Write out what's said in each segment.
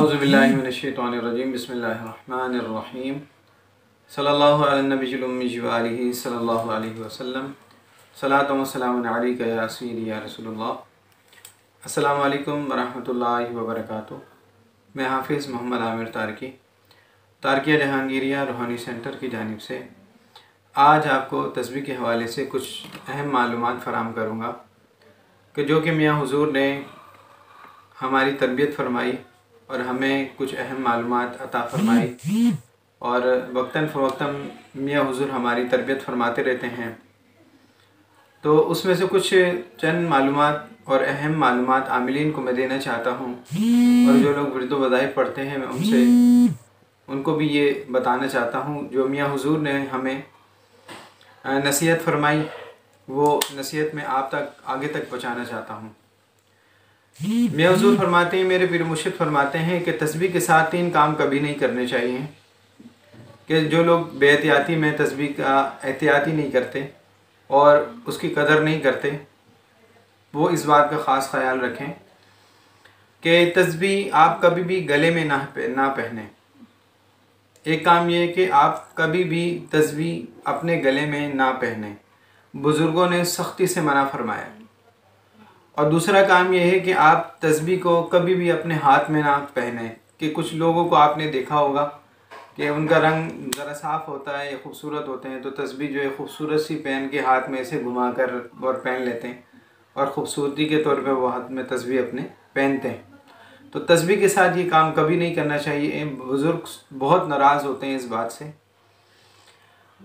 औज़ुबिल्लाहि मिनश्शैतानिर्रजीम बिस्मिल्लाहिर्रहमानिर्रहीम सल्लल्लाहु अला नबिय्यिल उम्मी व आलिहि सल्लल्लाहु अलैहि वसल्लम सलातु व सलामुन अलैका या सय्यदी या रसूलल्लाह। अस्सलामु अलैकुम व रहमतुल्लाहि व बरकातुहू। मैं हाफिज़ मोहम्मद आमिर तारकिया जहांगीरिया रूहानी सेंटर की जानिब से आज आपको तस्बीह के हवाले से कुछ अहम मालूमात फ़राहम करूँगा कि जो कि मियाँ हुज़ूर ने हमारी तरबियत फरमाई और हमें कुछ अहम मालूमात अता फरमाई और वक्तन फ़वक्तन मियाँ हुज़ूर हमारी तरबियत फरमाते रहते हैं। तो उसमें से कुछ चंद मालूमात और अहम मालूमात आमिलीन को मैं देना चाहता हूँ और जो लोग विर्द वज़ाइफ़ पढ़ते हैं मैं उनको भी ये बताना चाहता हूँ। जो मियाँ हुज़ूर ने हमें नसीहत फरमाई वो नसीहत में आप तक आगे तक पहुँचाना चाहता हूँ। मियाँ हुज़ूर फरमाते हैं, मेरे पीर मुर्शिद फरमाते हैं कि तस्बीह के साथ 3 काम कभी नहीं करने चाहिए। कि जो लोग बेहतियाती में तस्बीह का एहतियाती नहीं करते और उसकी कदर नहीं करते वो इस बात का ख़ास ख्याल रखें कि तस्बीह आप कभी भी गले में ना पहने। एक काम ये है कि आप कभी भी तस्बीह अपने गले में ना पहने, बुज़ुर्गों ने सख्ती से मना फरमाया। और दूसरा काम यह है कि आप तस्बीह को कभी भी अपने हाथ में ना पहने। कि कुछ लोगों को आपने देखा होगा कि उनका रंग ज़रा साफ़ होता है या ख़ूबसूरत होते हैं तो तस्बीह जो है ख़ूबसूरत सी पहन के हाथ में ऐसे घुमा कर और पहन लेते हैं और ख़ूबसूरती के तौर पे वो हाथ में तस्बीह अपने पहनते हैं। तो तस्बीह के साथ ये काम कभी नहीं करना चाहिए। बुज़ुर्ग बहुत नाराज़ होते हैं इस बात से।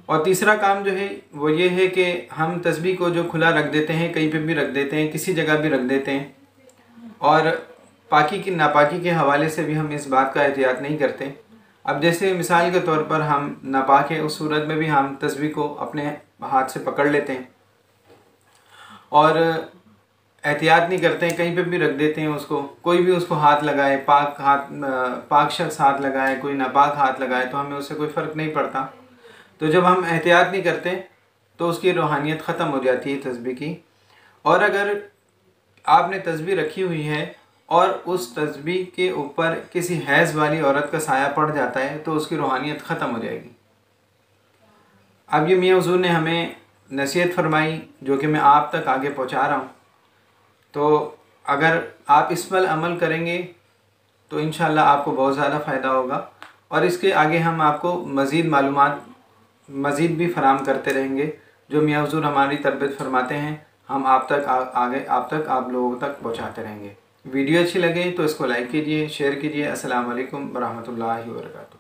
और तीसरा काम जो है वो ये है कि हम तस्बीह को जो खुला रख देते हैं, कहीं पे भी रख देते हैं, किसी जगह भी रख देते हैं और पाकी की नापाकी के हवाले से भी हम इस बात का एहतियात नहीं करते। अब जैसे मिसाल के तौर पर हम नापाक है उस सूरत में भी हम तस्बीह को अपने हाथ से पकड़ लेते हैं और एहतियात नहीं करते हैं, कहीं पे भी रख देते हैं उसको। कोई भी उसको हाथ लगाए, पाक शख्स हाथ लगाए, कोई नापाक हाथ लगाए तो हमें उससे कोई फ़र्क नहीं पड़ता। तो जब हम एहतियात नहीं करते तो उसकी रूहानियत ख़त्म हो जाती है तस्बीह की। और अगर आपने तस्बीह रखी हुई है और उस तस्बीह के ऊपर किसी हैज़ वाली औरत का साया पड़ जाता है तो उसकी रूहानियत ख़त्म हो जाएगी। अब ये मियाँ हुज़ूर ने हमें नसीहत फरमाई जो कि मैं आप तक आगे पहुँचा रहा हूँ। तो अगर आप इस पर अमल करेंगे तो इंशाअल्लाह आपको बहुत ज़्यादा फ़ायदा होगा और इसके आगे हम आपको मज़ीद भी फराहम करते रहेंगे। जो मियाँ हुज़ूर हमारी तरबियत फरमाते हैं हम आप तक लोगों तक पहुँचाते रहेंगे। वीडियो अच्छी लगे तो इसको लाइक कीजिए, शेयर कीजिए। अस्सलामु अलैकुम व रहमतुल्लाहि व बरकातुहू।